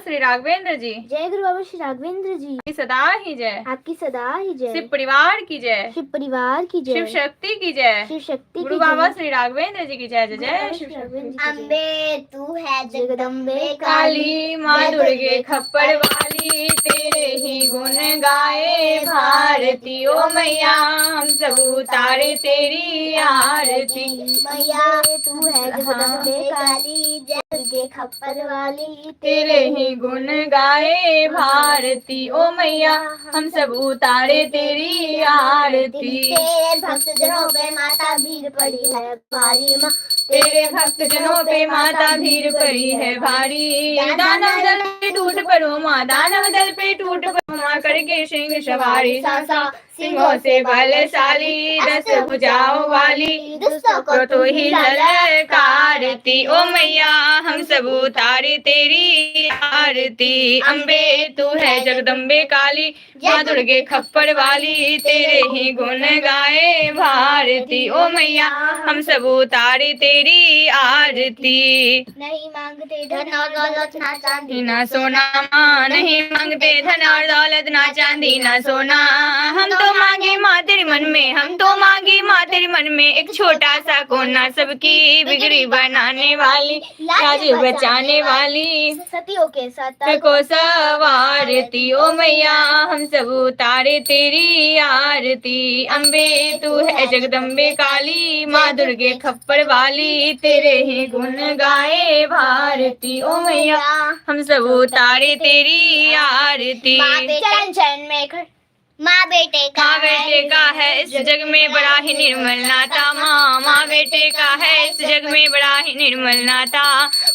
श्री राघवेंद्र जी। जय गुरु बाबा श्री राघवेंद्र जी। सदा ही जय। आपकी सदा ही जय। शिव परिवार की जय। शिव परिवार की जय। शिव शक्ति की जय। शिव शक्ति गुरु बाबा श्री राघवेंद्र जी की जय। जय जय शिव शक्ति। अम्बे तू है जगदम्बे काली, माँ दुर्गे खप्पर वाली, तेरे ही गुण गाए भारती। ओ मैया हम सब उतारे तेरी आरती। मैया तू है जगदम्बे काली, जय दुर्गे खप्पर वाली, तेरे ही गुण गाए भारती। ओ मैया हम सब उतारे तेरी आरती। तेरे भक्तजनों पे माता भीड़ पड़ी है भारी माँ, तेरे भक्तजनों पे माता भीड़ पड़ी है भारी। दानव दल पे टूट पड़ो माँ, दानव दल पे टूट पड़ो माँ, करके सिंह सवारी सासा, सिंहों से बलशाली, 10 भुजाओं वाली, दुष्टों को तो ही ललकारती। ओ मैया हम सब उतारे तेरी आरती। अम्बे तू है जगदम्बे काली, माँ दुर्गे खप्पर वाली, तेरे ही गुण गाए भारती। ओ मैया हम सब उतारे तेरी आरती। नहीं मांगते धन और दौलत ना चांदी ना सोना माँ, नहीं मांगते धन और दौलत ना चांदी ना सोना। हम तो मांगे माँ तेरे मन में, हम तो मांगे माँ तेरे मन में, एक छोटा सा कोना, सबकी बिगड़ी बनाने वाली, लाज बचाने वाली, सतियों के साथ को सवारती। ओ मैया हम सब उतारे तेरी आरती। अम्बे तू है जगदम्बे काली, माँ दुर्गे खप्पर वाली, तेरे ही गुण गाए भारती। ओ मैया हम सब उतारे तेरी आरती। माँ बेटे का है इस जग में बड़ा ही निर्मल नाता। माँ बेटे का है इस जग में बड़ा ही निर्मल नाता।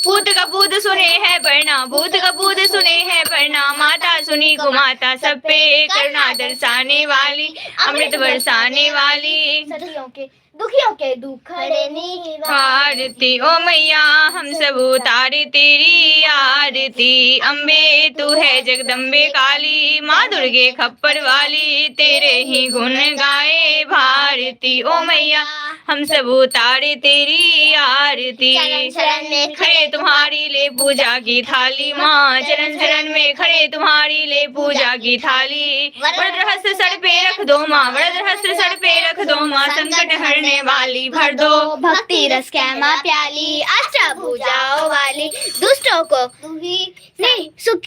पूत का पूत सुने है पढ़ना, पूत का पूत सुने है पढ़ना, माता सुनी को माता, सब पे करुणा दर्शाने वाली, अमृत बरसाने वाली, सतियों के दुखियों के दुख हरने आरती। ओ मैया हम सब उतारे तेरी आरती। अम्बे तू है जगदम्बे काली, माँ दुर्गे खप्पर वाली, तेरे ही गुण गाए भारती। ओ मैया हम सब उतारे तेरी आरती। चरण में खड़े तुम्हारी ले पूजा की थाली माँ, चरण चरण में खड़े तुम्हारी ले पूजा की थाली। वरद रहस्य सर पे रख दो माँ, वरद रहस्य सर पे रख दो माँ, संकट हरने वाली भर दो भक्ति रस कैमा प्याली, अष्टभुजाओं वाली, दुष्टों को तू ही नहीं सुख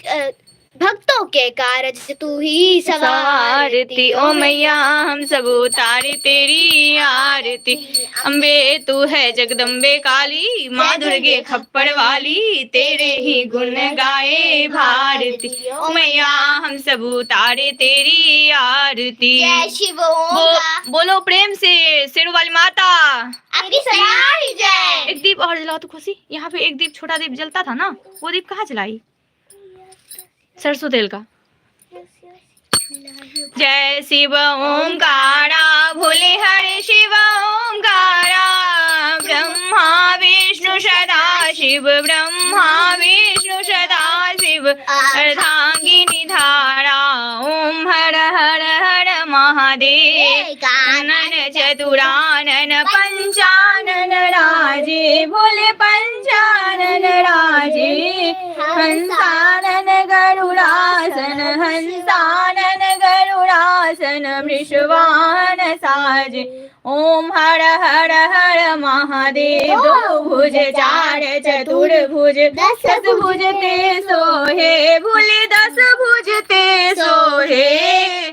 भक्तों के कारज तू ही सवारती। ओ मैया हम सब उतारे तेरी आरती। अम्बे तू है जगदम्बे काली, माँ दुर्गे खप्पर वाली, तेरे ही गुण गाए भारती। ओ मैया हम सब उतारे तेरी आरती। जय शिव बोलो प्रेम से शेरों वाली माता आपकी सदा ही जय। एक दीप और जलाओ तो खुशी। यहाँ पे एक दीप छोटा दीप जलता था ना, वो दीप कहाँ जलाई? सरसों तेल का। जय शिव ओंकारा, भोले हरे शिव ओंकारा, ब्रह्मा विष्णु सदा शिव, ब्रह्मा विष्णु सदा शिव, अर्धांगिनी धारा। ओम हर हर हर महादेव, कानन चतुरानन पंचानन राजे, भोले पंचानन राजे, हंसानन गरुड़ासन, हंसानन गरुड़ासन, वृषवाहन साजे। ओम हर हर हर महादेव। दो भुज चार चतुर्भुज, 10 भुज ते सोहे, भोले 10 भुज ते सोहे,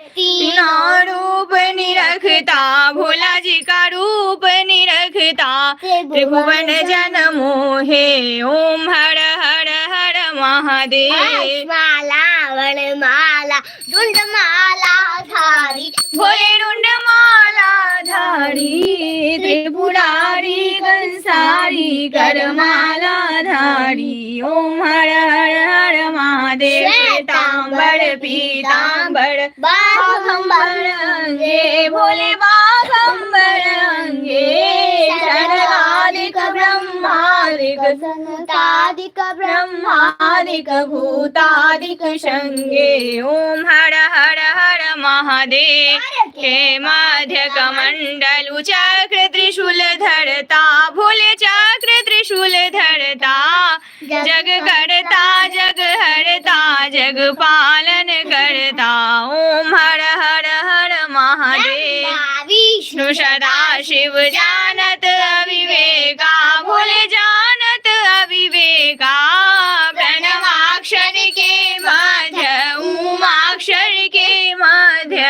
तीनों रूप निरखता, भोला जी का रूप निरखता, त्रिभुवन जन मोहे। ओम हर हर हर महादेव। माला वनमाला डुंड माला धारी, भोले रुंड माला धारी, त्रिपुरारी कंसारी करमाला धारी। ओम हर हर हर महादेव। श्वेतांबर पीतांबर बाघंबर अंगे, भोले बाघंबर अंगे, शरणादिक ब्रह्मादिक सनकादिक ब्रह्मादिक भूतादिक संगे। ओम हर हर हर महादेव। हे माध्य कमंडलु चक्र त्रिशूल धरता, भोले चक्र त्रिशूल धरता, जग करता जग हरता, जग पालन करता। ओम हर हर हर महादेव। विष्णु सदा शिव जानत अविवेका, भोले जानत अविवेका। प्रणवाक्षर के मध्य उमाक्षर के मध्य,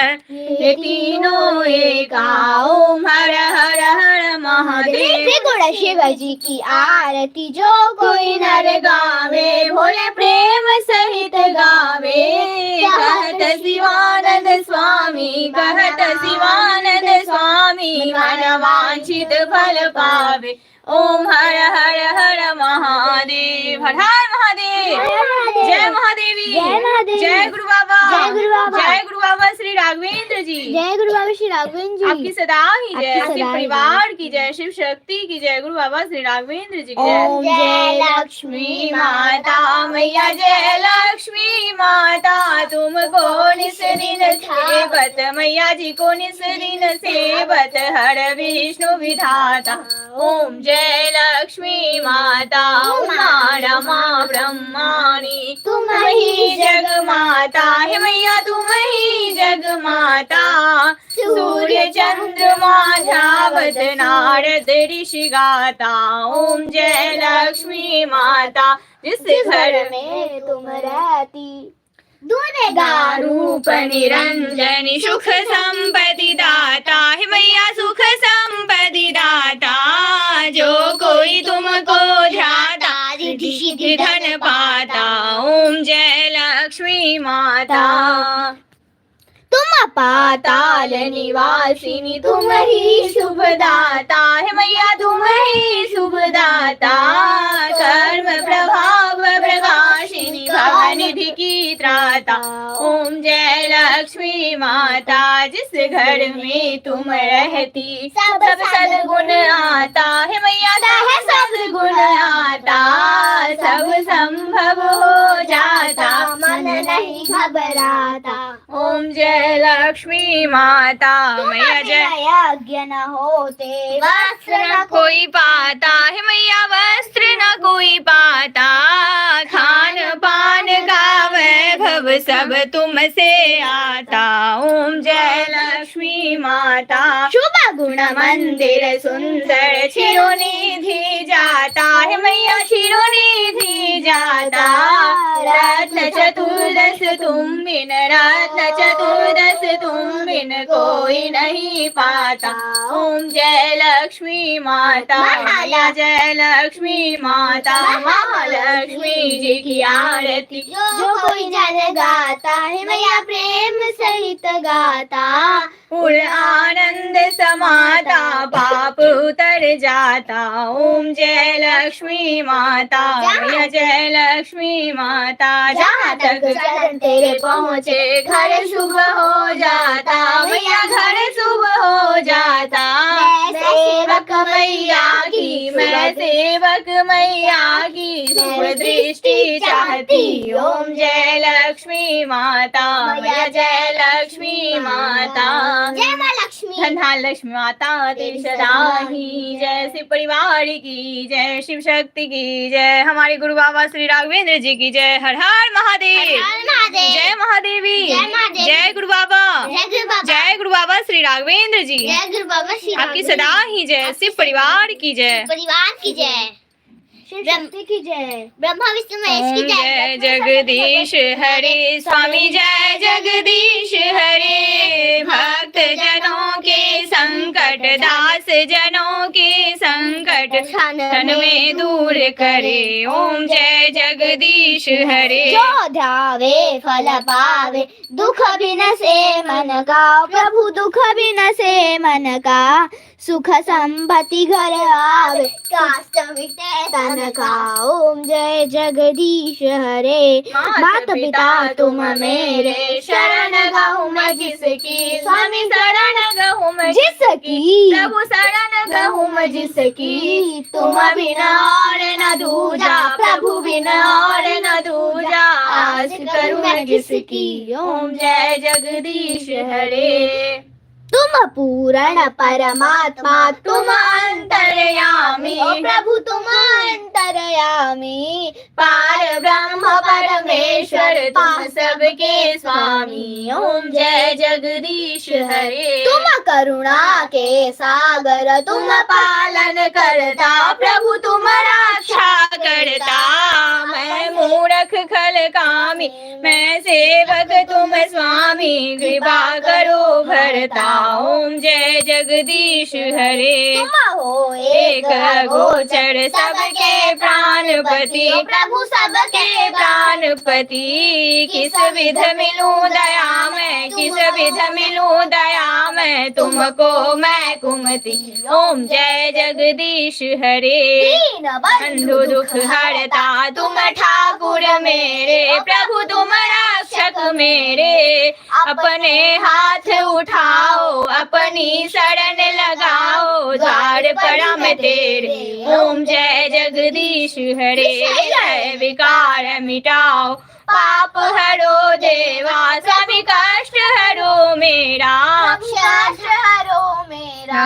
ये तीनों एका। ओम हर हर हर महादेव। गुण शिव जी की आरती जो कोई नर गावे, भोले प्रेम सहित गावे। कहत शिवानंद स्वामी, कहत शिवानंद स्वामी, मन वांछित फल पावे। ओम हर हर हर महादेव। हर हर महादेव। जय महादेवी। जय गुरु बाबा। जय गुरु बाबा श्री राघवेंद्र जी। जय गुरु बाबा श्री राघवेंद्र जी। आपकी सदा ही जय। शिव परिवार की जय, शिव शक्ति की जय, गुरु बाबा श्री राघवेंद्र जी की जय। ओम जय लक्ष्मी माता मैया, जय लक्ष्मी माता। तुमको निस दिन सेवत, मैया जी को निस दिन सेवत। हर विष्णु विधाता। ओम जय लक्ष्मी माता। उमा रमा ब्रह्माणी, तुम ही जग माता। हे मैया तुम ही जग माता। सूर्य चंद्रमा धावत, नारद ऋषि गाता। ओम जय लक्ष्मी माता। जिस घर में तुम रहती, दुर्गा रूप निरंजनी, सुख संपत्ति दाता। हे मैया सुख संपत्ति दाता। जो कोई तुमको ध्याता, रिद्धि सिद्धि धन पाता। ओम जय लक्ष्मी माता। तुम पाताल निवासिनी, तुम ही शुभदाता। हे मैया तुम ही शुभदाता। कर्म प्रभाव प्रकाशिनी, भवनिधि की त्राता। ओम जय लक्ष्मी माता। जिस घर में तुम रहती, सब सद्गुण आता। हे मैया सब गुण आता। सब संभव हो जाता, मन नहीं घबराता। ओम जय लक्ष्मी माता। मैया जय। यज्ञ न होते, वस्त्र न कोई पाता। हे मैया वस्त्र न कोई पाता। खान पान का वैभव सब तुमसे आता। ओम जय लक्ष्मी माता। शुभ गुण मंदिर सुंदर, शिरोनिधि जाता। हे मैया शिरोनिधि जाता। रत्न चतुर्दश तुम बिन, रत्न चतुर्दश तुम बिन कोई नहीं पाता। ओम जय लक्ष्मी माता। मैया जय लक्ष्मी माता। महालक्ष्मी जी की आरती जो कोई जन गाता है, मैया प्रेम सहित गाता। पूर्ण आनंद समाता, पाप उतर जाता। ओम जय लक्ष्मी माता। मैया जय लक्ष्मी माता। जहाँ तक चरण तेरे पहुँचे, घर शुभ हो जाता। मैया घर शुभ हो जाता। मैं सेवक मैया की, मैं सेवक मैया की, शुभ दृष्टि चाहती। ओम जय लक्ष्मी माता। मैया जय लक्ष्मी माता। जय माँ लक्ष्मी। धन धन लक्ष्मी माता तेरी सदा ही जय। शिव परिवार की जय, शिव शक्ति की जय, हमारे गुरु बाबा श्री राघवेंद्र जी की जय। हर हर महादेव। जय महादेवी। जय गुरु बाबा। जय गुरु बाबा श्री राघवेंद्र जी। जय गुरु बाबा श्री आपकी सदा ही जय। शिव परिवार की जय। परिवार की जय। शक्ति की जय। ब्रह्मा विष्णु महेश की जय जगदीश हरे स्वामी। जय जगदीश हरे। भक्त जनों के संकट, दास जनों के संकट, क्षण में दूर करे। ओम जय जगदीश हरे। जो ध्यावे फल पावे, दुख बिन से मन का। प्रभु दुख बिन से मन का, सुख संपत्ति घर आवे। काष्ट मिटे तन का। ओम जय जगदीश हरे। मात पिता तुम मेरे, शरण गहूँ मैं जिसकी। स्वामी शरण गहूँ मैं जिसकी। प्रभु शरण गहूँ मैं जिसकी। तुम बिना और न दूजा, प्रभु बिना और न दूजा। आस करूँ मैं किसकी। ओम जय जगदीश हरे। तुम पूर्ण परमात्मा, तुम अंतर्यामी। ओ प्रभु तुम अंतर्यामी। अंतर्यामी, पार ब्रह्म परमेश्वर तुम सबके स्वामी। ओम जय जगदीश हरे। तुम करुणा के सागर, तुम पालन करता, प्रभु तुम रक्षा करता। मैं मूर्ख खल कामी, मैं सेवक तुम स्वामी, कृपा करो भरता। ओम जय जगदीश हरे। तुम हो एक गोचर सबके प्राणपति, प्रभु सबके प्राणपति। किस विध मिलूं दया मैं, किस विध मिलूं दया मैं, तुमको मैं कुमति। ओम जय जगदीश हरे। दीन बंधु दुख हरता तुम ठाकुर मेरे, प्रभु तुम रक्षक मेरे। अपने हाथ उठाओ, अपनी शरण लगाओ, द्वार पड़ा मैं तेरे। ओम जय जगदीश हरे। जय विकार मिटाओ, पाप हरो देवा, सभी कष्ट हरो मेरा। कष्ट हरो मेरा।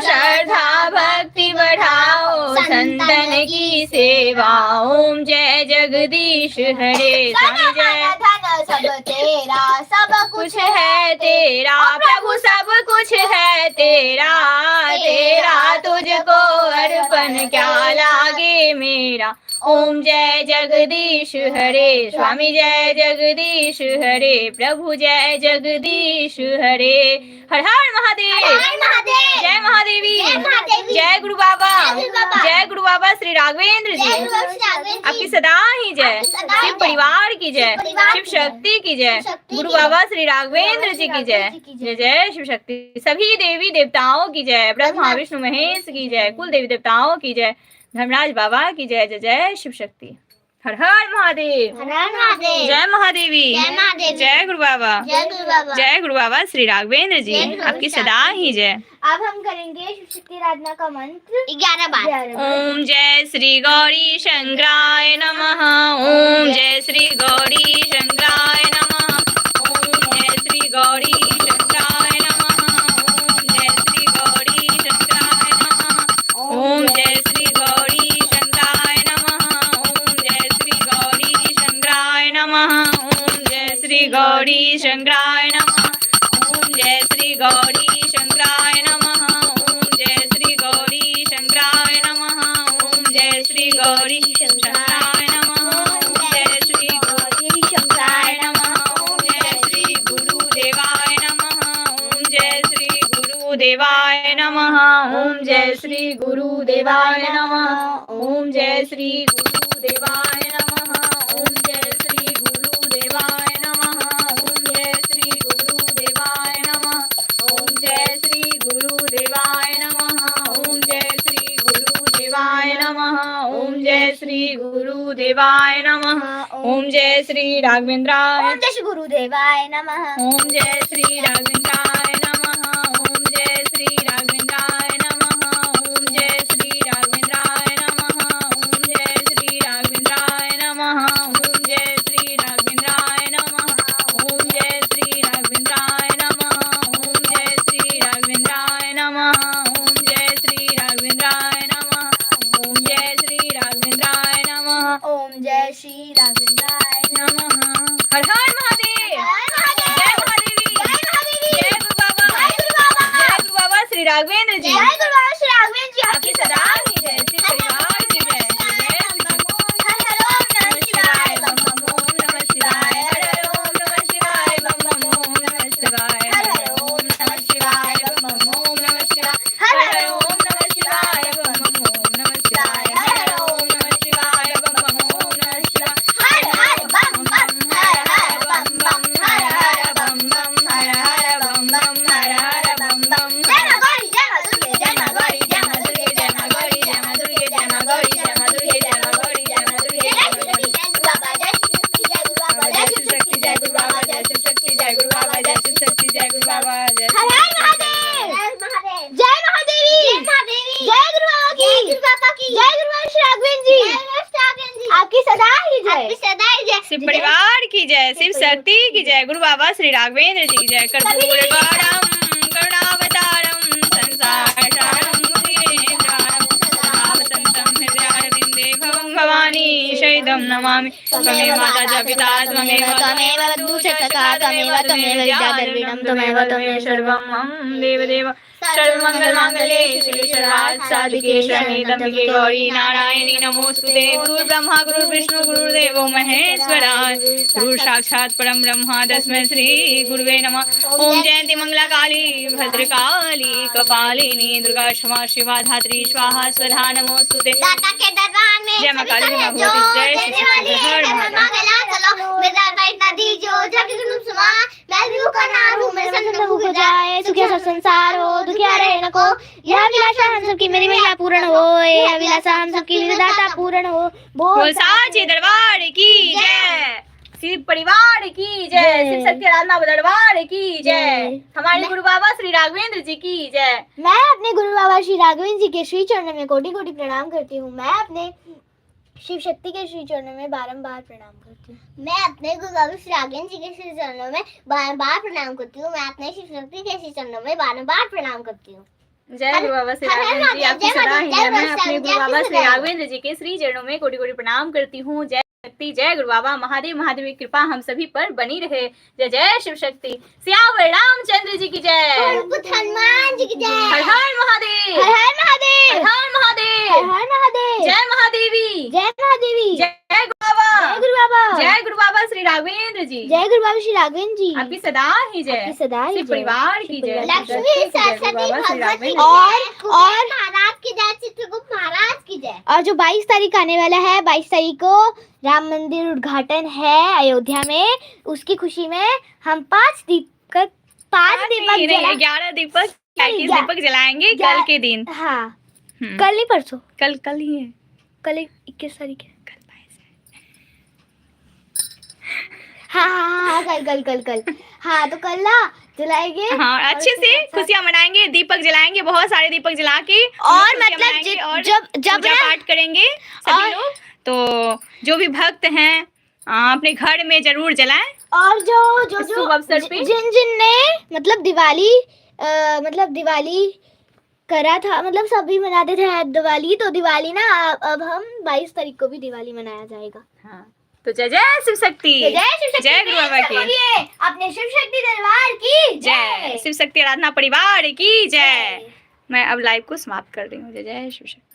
श्रद्धा भक्ति बढ़ाओ, संतन की सेवा। ओम जय जगदीश हरे। स्वामी जय। धन सब तेरा, सब कुछ है तेरा, प्रभु सब कुछ है तेरा। तेरा तुझको अर्पण क्या लागे मेरा। ओम जय जगदीश हरे। स्वामी जय जगदीश हरे। प्रभु जय जगदीश हरे। हर हर महादेव। हर महादेव। जय महादेवी। जय महादेवी। जय गुरु बाबा। जय गुरु बाबा। जय गुरु बाबा श्री राघवेंद्र जी। आपकी सदा ही जय। शिव परिवार की जय, शिव शक्ति की जय, गुरु बाबा श्री राघवेंद्र जी की जय। जय जय शिव शक्ति। सभी देवी देवताओं की जय, ब्रह्मा विष्णु महेश की जय, कुल देवी देवताओं की जय, धर्मराज बाबा की जय। जय जय शिव शक्ति। हर हर महादेव। हर हर महादेव। जय महादेवी। जय महादेवी। जय गुरु बाबा। जय गुरु बाबा। जय गुरु बाबा श्री राघवेंद्र जी। जय गुरु आपकी सदा ही जय। अब हम करेंगे शिव शक्ति आराधना का मंत्र 11 बार। ओम जय श्री गौरी शंकराय नमः। ओम जय श्री गौरी शंकराय नमः। ओम जय श्री गौरी शंकराय नमः। ओम जय श्री गौरी शंकराय नमः। ओम जय श्री गौरी शंकराय नमः। ओम जय श्री गौरी शंकराय नमः। ओम जय श्री गौरी शंकराय नमः। ओम जय श्री गौरी शंकराय नमः। ओम जय श्री गौरी शंकराय नमः। ओम जय श्री गौरी शंकराय नमः। ओम जय श्री गौरी शंकराय नमः। ओम जय श्री गुरुदेवाय नमः। ओम जय श्री गुरुदेवाय नमः। ओम जय श्री गुरुदेवाय नमः। ओम जय श्री गुरुदेवाय नमः। ओम जय श्री गुरुदेवाय नमः। ओम जय श्री गुरुदेवाय नमः। ओम जय श्री गुरुदेवाय नमः। ओम जय श्री गुरुदेवाय नमः। ओम जय श्री गुरुदेवाय नमः। ओम जय श्री राघवेंद्राय। ओम जय श्री गुरुदेवाय नमः। ओम जय श्री राघवेंद्राय नमः। ओम जय श्री राघवेंद्राय नमः। ओम जय श्री राघवेंद्राय नमः। ओम जय श्री राघवेंद्राय नमः। ओम जय श्री राघवेंद्राय नमः। ओम जय श्री राघवेंद्राय नमः। ओम जय श्री राघवेंद्राय नमः। ओम जय श्री राघवेंद्राय नमः। ओम जय श्री राघवेंद्राय नमः। ओम जय श्री राघवेंद्राय नमः। हर हर महादेव। हर महादेव। जय महादेवी। जय महादेवी। जय गुरु बाबा। जय गुरु बाबा। जय गुरु बाबा श्री राघवेंद्र जी। जय गुरु बाबा श्री राघवेंद्र जी। आपकी सदा ही जय। शिव परिवार की जय। जय हर हर ओम नमः शिवाय। बम बम ओम नमः शिवाय। हर हर ओम नमः शिवाय। बम बम ओम नमः शिवाय। हर हर ओम नमः शिवाय। बम बम ओम नमः शिवाय। हर हर ओम नमः शिवाय। बम बम ओम नमः शिवाय। हर हर ओम नमः शिवाय। बम बम ओम नमः शिवाय। हर हर बम बम हर हर बम बम हर हर बम बम हर हर बम बम हर हर बम बम। जय मां गौरी जय मां दुर्गे जय मां गौरी जय मां दुर्गे जय मां गौरी जय मां दुर्गे जय मां गौरी जय मां दुर्गे जय मां गौरी जय मां दुर्गे जय श्री गुरु बाबा जय श्री शक्ति जय गुरु बाबा जय श्री शक्ति जय गुरु बाबा जय शिव शक्ति जय गुरु बाबा जय शिव शक्ति जय गुरु बाबा जय हर हर महादेव। जय महादेवी। जय महादेवी। जय गुरु बाबा की। जय गुरु बाबा की। जय गुरु बाबा श्री राघवेंद्र जी। जय गुरु श्री राघवेंद्र जी। आपकी सदा ही जय। आपकी सदा ही जय। शिव परिवार की जय, शिव शक्ति की जय, गुरु बाबा श्री राघवेंद्र जी की जय। कर्पूर गौरम करुणावतारम संसार सारम मुनित्राणम सदा वसंतम हृदयारविंदे भव शरणमिदं नमामि। त्वमेव माता च पिता त्वमेव बन्धुः च सखा त्वमेव विद्याधर्मिणं त्वमेव सर्वं मम देवदेव। सर्वमङ्गलमाङ्गल्ये शिवे सर्वार्थसाधिके शरण्ये त्र्यम्बके गौरी नारायणी नमोस्तुते। गुरुर्ब्रह्मा गुरुर्विष्णु गुरुर्देवो महेश्वराय गुरु साक्षात् परं ब्रह्म तस्मै श्री गुरुवे नमः। ओम जयंती मंगला काली भद्रकाली कपालिनी दुर्गा क्षमा शिवा धात्री स्वाहा स्वधा नमोस्तुते। दाता के दरबार में जय मां काली जय मां भगवती जय श्री कृष्ण हर जाए सुखिया सब संसार हो दुखिया रहे न को। यह अभिलाषा हम सबकी मेरी महिला पूर्ण हो। यह अभिलाषा हम सबकी विधाता पूर्ण हो। बोल साचे दरबार की जय। शिव परिवार की जय। शिव शक्ति आराधना दरबार की जय। हमारे गुरु बाबा श्री राघवेंद्र जी की जय। मैं अपने गुरु बाबा श्री राघवेंद्र जी के श्री चरणों में कोटि कोटि प्रणाम करती हूँ। मैं अपने शिव शक्ति के श्री चरणों में बारंबार प्रणाम करती हूँ। मैं अपने गुरु बाबा श्री राघवेंद्र जी के श्री चरणों में बारंबार प्रणाम करती हूँ। मैं अपने शिव शक्ति के श्री चरणों में बारंबार प्रणाम करती हूँ। जय गुरु बाबा श्री राघवेंद्र जी आपकी सदा ही जय। मैं अपने गुरु बाबा श्री राघवेंद्र जी के श्री चरणों में कोटि कोटि प्रणाम करती हूँ। जय शक्ति जय गुरु बाबा महादेव। महादेव की कृपा हम सभी पर बनी रहे। जय जय शिव शक्ति। सियावर रामचंद्र जी की जय। हनुमान जी की जय। हर हर महादेव हर हर महादेव हर हर महादेव हर हर महादेव। जय महादेवी जय महादेवी। जय गुरु बाबा जय गुरु बाबा। जय गुरु बाबा श्री राघवेंद्र जी। जय गुरु बाबा श्री राघवेंद्र जी आपकी सदा ही जय। आपकी सदा ही शिव जय। परिवार की जय। लक्ष्मी सरस्वती भगवती और महाराज की जय। चित्रगुप्त महाराज की जय। और जो 22 तारीख आने वाला है 22 तारीख को राम मंदिर उद्घाटन है अयोध्या में। उसकी खुशी में हम 5 दीपक 11 दीपक 21 दीपक जलाएंगे कल के दिन। हाँ कल नहीं परसों कल ही है। कल 21 तारीख है। हाँ कल हाँ तो कल ना जलाएंगे। हाँ अच्छे से खुशियाँ मनाएंगे। दीपक जलाएंगे बहुत सारे दीपक जला के और मतलब जब पूजा पाठ करेंगे सभी लोग। तो जो भी भक्त हैं अपने घर में जरूर जलाएं। और जो शुभ अवसर पे जिन ने मतलब दिवाली करा था मतलब सभी मनाते थे दिवाली। तो दिवाली ना अब हम 22 तारीख को भी दिवाली मनाया जाएगा। हाँ तो जय जय शिव शक्ति। जय गुरु बाबा की। अपने शिव शक्ति दरबार की जय। शिव शक्ति आराधना परिवार की जय। मैं अब लाइव को समाप्त कर रही हूँ। जय जय शिव शक्ति।